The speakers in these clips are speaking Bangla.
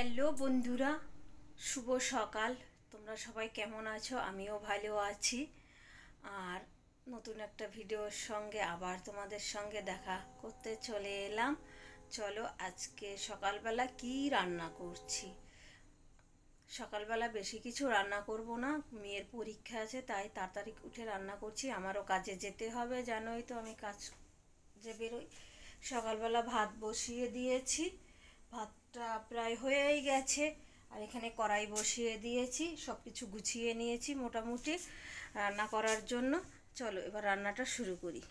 হ্যালো বন্ধুরা, শুভ সকাল। তোমরা সবাই কেমন আছো? আমিও ভালো আছি। আর নতুন একটা ভিডিওর সঙ্গে আবার তোমাদের সঙ্গে দেখা করতে চলে এলাম। চলো আজকে সকালবেলা কি রান্না করছি। সকালবেলা বেশি কিছু রান্না করব না, মেয়ের পরীক্ষা আছে, তাই তাড়াতাড়ি উঠে রান্না করছি। আমারও কাজে যেতে হবে, জানোই তো আমি কাজ যে বেরোই। সকালবেলা ভাত বসিয়ে দিয়েছি, ভাতটা প্রায় হয়েই গেছে। আর এখানে কড়াই বসিয়ে দিয়েছি, সব কিছু গুছিয়ে নিয়েছি মোটামুটি রান্না করার জন্য। চলো এবার রান্নাটা শুরু করি।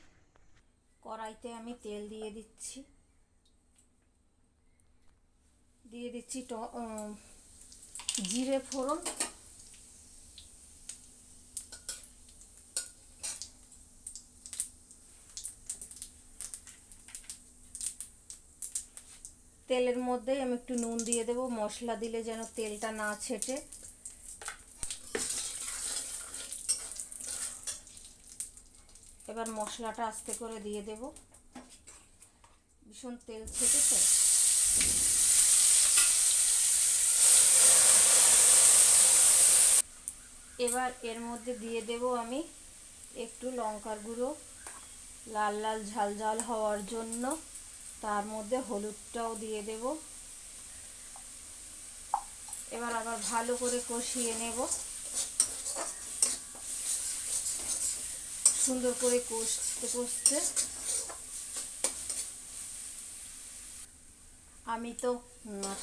কড়াইতে আমি তেল দিয়ে দিচ্ছি, জিরে ফোড়ন, তেলের মধ্যেই আমি একটু নুন দিয়ে দেবো, মশলা দিলে যেন তেলটা না ছেটে। এবার মশলাটা আস্তে করে দিয়ে দেব, ভীষণ তেল ছেটেছে। এবার এর মধ্যে দিয়ে দেব আমি একটু লঙ্কার গুঁড়ো, লাল লাল ঝাল ঝাল হওয়ার জন্য। তার মধ্যে হলুদটাও দিয়ে দেব। এবার আবার ভালো করে কষিয়ে নেব, সুন্দর করে কষতে কষতে। আমি তো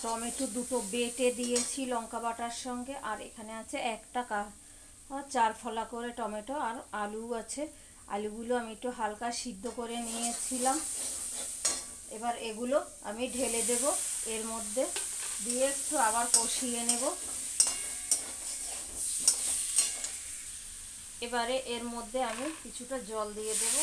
টমেটো দুটো বেটে দিয়েছি লঙ্কা বাটার সঙ্গে, আর এখানে আছে একটা চার ফলা করে টমেটো, আর আলু আছে। আলুগুলো আমি একটু হালকা সিদ্ধ করে নিয়েছিলাম। এবার এগুলো আমি ঢেলে দেব, এর মধ্যে দিয়ে একটু আবার কষিয়ে নেব। এবারে এর মধ্যে আমি কিছুটা জল দিয়ে দেব।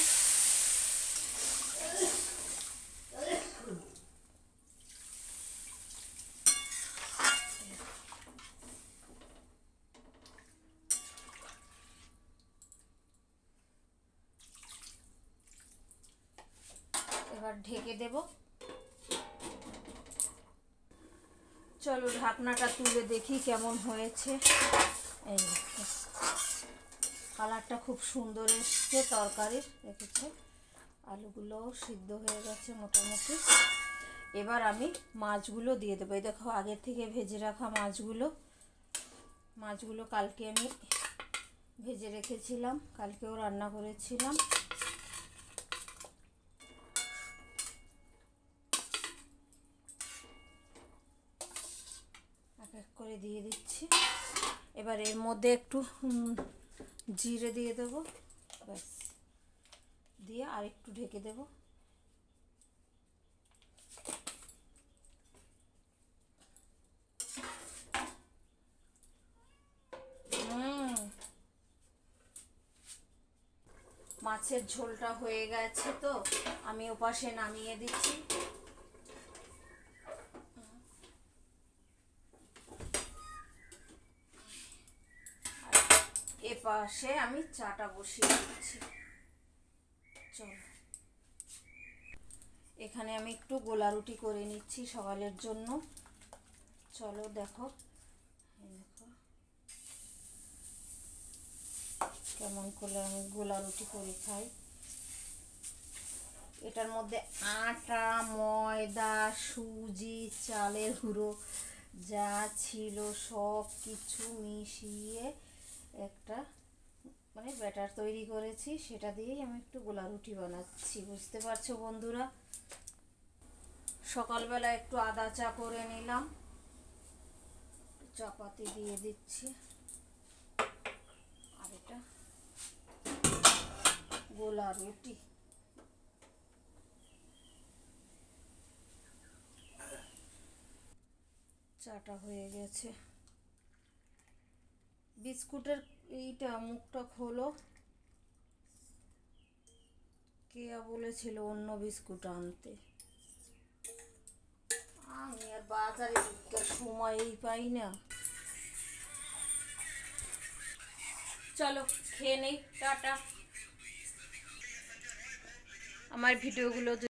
এবার ঢেকে দেব। চলো ঢাকনাটা তুলে দেখি কেমন হয়েছে। এই কালারটা খুব সুন্দর এসছে তরকারির, দেখেছো? আলুগুলোও সিদ্ধ হয়ে গেছে মোটামুটি। এবার আমি মাছগুলো দিয়ে দেবো। এই দেখো আগের থেকে ভেজে রাখা মাছগুলো কালকে আমি ভেজে রেখেছিলাম, কালকেও রান্না করেছিলাম। এক এক করে দিয়ে দিচ্ছি। এবার এর মধ্যে একটু জিরে দিয়ে দেবো, ব্যাস, দিয়ে আর একটু ঢেকে দেব। মাছের ঝোলটা হয়ে গেছে, তো আমি ওপাশে নামিয়ে দিচ্ছি। এপাশে আমি চাটা বসিয়ে দিচ্ছি। চলো এখানে আমি একটু গোলা রুটি করে নিচ্ছি সকালের জন্য। চলো দেখো কেমন করে আমি গোলা রুটি করে খাই। এটার মধ্যে আটা, ময়দা, সুজি, চালের গুঁড়ো যা ছিল সব কিছু মিশিয়ে একটা ব্যাটার তৈরি করেছি, সেটা দিয়েই আমি একটু গোলা রুটি বানাচ্ছি। বুঝতে পারছো বন্ধুরা? সকালবেলা একটু আদা চা করে নিলাম, চাপাতি দিয়ে দিচ্ছি, আর এটা গোলা রুটি। চাটা হয়ে গেছে। বিস্কুটের এইটা মুখটা খোলো, কে বলেছিল অন্য বিস্কুট আনতে? আমি আর বাজারে ঢুকতে সময়ই পাই না। চলো খেয়ে নেই, টাটা। আমার ভিডিওগুলো